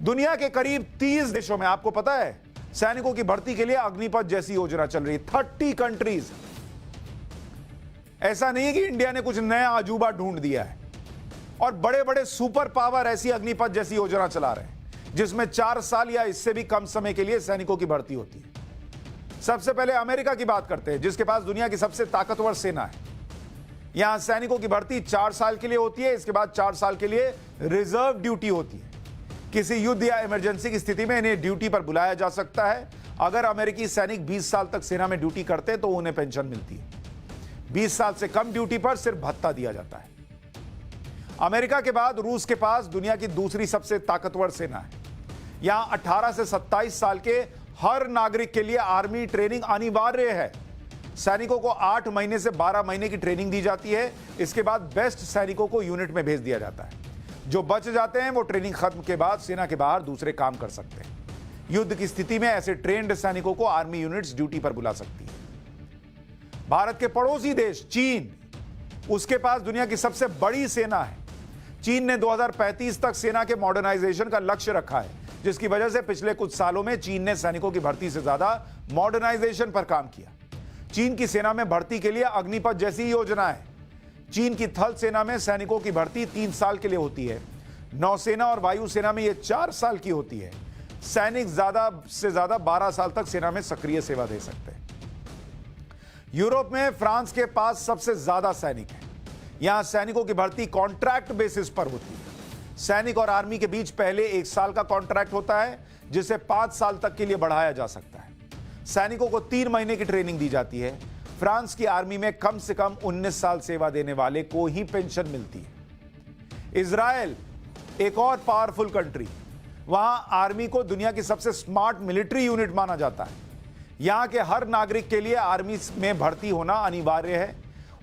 दुनिया के करीब 30 देशों में, आपको पता है, सैनिकों की भर्ती के लिए अग्निपथ जैसी योजना चल रही है। 30 कंट्रीज। ऐसा नहीं है कि इंडिया ने कुछ नया अजूबा ढूंढ दिया है। और बड़े बड़े सुपर पावर ऐसी अग्निपथ जैसी योजना चला रहे हैं जिसमें 4 साल या इससे भी कम समय के लिए सैनिकों की भर्ती होती है। सबसे पहले अमेरिका की बात करते हैं, जिसके पास दुनिया की सबसे ताकतवर सेना है। यहां सैनिकों की भर्ती 4 साल के लिए होती है। इसके बाद 4 साल के लिए रिजर्व ड्यूटी होती है। किसी युद्ध या इमरजेंसी की स्थिति में इन्हें ड्यूटी पर बुलाया जा सकता है। अगर अमेरिकी सैनिक 20 साल तक सेना में ड्यूटी करते तो उन्हें पेंशन मिलती है। 20 साल से कम ड्यूटी पर सिर्फ भत्ता दिया जाता है। अमेरिका के बाद रूस के पास दुनिया की दूसरी सबसे ताकतवर सेना है। यहां 18 से 27 साल के हर नागरिक के लिए आर्मी ट्रेनिंग अनिवार्य है। सैनिकों को 8 महीने से 12 महीने की ट्रेनिंग दी जाती है। इसके बाद बेस्ट सैनिकों को यूनिट में भेज दिया जाता है। जो बच जाते हैं वो ट्रेनिंग खत्म के बाद सेना के बाहर दूसरे काम कर सकते हैं। युद्ध की स्थिति में ऐसे ट्रेंड सैनिकों को आर्मी यूनिट्स ड्यूटी पर बुला सकती है। भारत के पड़ोसी देश चीन, उसके पास दुनिया की सबसे बड़ी सेना है। चीन ने 2035 तक सेना के मॉडर्नाइजेशन का लक्ष्य रखा है, जिसकी वजह से पिछले कुछ सालों में चीन ने सैनिकों की भर्ती से ज्यादा मॉडर्नाइजेशन पर काम किया। चीन की सेना में भर्ती के लिए अग्निपथ जैसी योजना है। चीन की थल सेना में सैनिकों की भर्ती 3 साल के लिए होती है। नौसेना और वायुसेना में यह 4 साल की होती है। सैनिक ज्यादा से ज्यादा 12 साल तक सेना में सक्रिय सेवा दे सकते हैं। यूरोप में फ्रांस के पास सबसे ज्यादा सैनिक हैं। यहां सैनिकों की भर्ती कॉन्ट्रैक्ट बेसिस पर होती है। सैनिक और आर्मी के बीच पहले 1 साल का कॉन्ट्रैक्ट होता है, जिसे 5 साल तक के लिए बढ़ाया जा सकता है। सैनिकों को 3 महीने की ट्रेनिंग दी जाती है। फ्रांस की आर्मी में कम से कम 19 साल सेवा देने वाले को ही पेंशन मिलती है। इजराइल एक और पावरफुल कंट्री, वहां आर्मी को दुनिया की सबसे स्मार्ट मिलिट्री यूनिट माना जाता है। यहां के हर नागरिक के लिए आर्मी में भर्ती होना अनिवार्य है।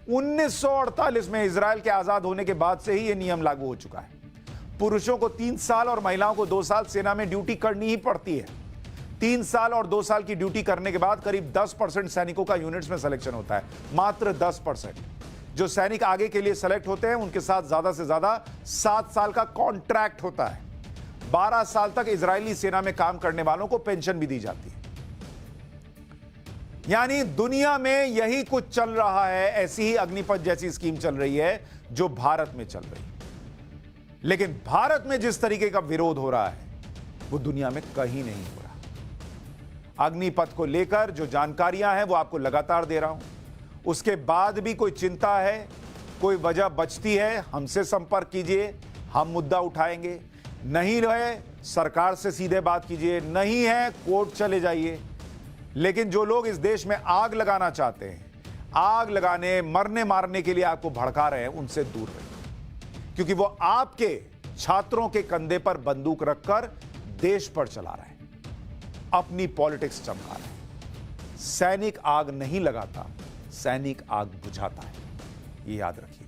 1948 में इजराइल के आजाद होने के बाद से ही यह नियम लागू हो चुका है। पुरुषों को 3 साल और महिलाओं को 2 साल सेना में ड्यूटी करनी ही पड़ती है। 3 साल और 2 साल की ड्यूटी करने के बाद करीब 10% सैनिकों का यूनिट्स में सिलेक्शन होता है। मात्र 10%। जो सैनिक आगे के लिए सेलेक्ट होते हैं उनके साथ ज्यादा से ज्यादा 7 साल का कॉन्ट्रैक्ट होता है। 12 साल तक इजरायली सेना में काम करने वालों को पेंशन भी दी जाती है। यानी दुनिया में यही कुछ चल रहा है। ऐसी ही अग्निपथ जैसी स्कीम चल रही है जो भारत में चल रही है। लेकिन भारत में जिस तरीके का विरोध हो रहा है वो दुनिया में कहीं नहीं हो रहा। अग्निपथ को लेकर जो जानकारियां हैं वो आपको लगातार दे रहा हूं। उसके बाद भी कोई चिंता है, कोई वजह बचती है, हमसे संपर्क कीजिए, हम मुद्दा उठाएंगे। नहीं रहे सरकार से सीधे बात कीजिए, नहीं है कोर्ट चले जाइए। लेकिन जो लोग इस देश में आग लगाना चाहते हैं, आग लगाने मरने मारने के लिए आपको भड़का रहे हैं, उनसे दूर रहिए, क्योंकि वो आपके छात्रों के कंधे पर बंदूक रखकर देश पर चला रहे हैं, अपनी पॉलिटिक्स चमका रहे हैं। सैनिक आग नहीं लगाता, सैनिक आग बुझाता है। ये याद रखिए।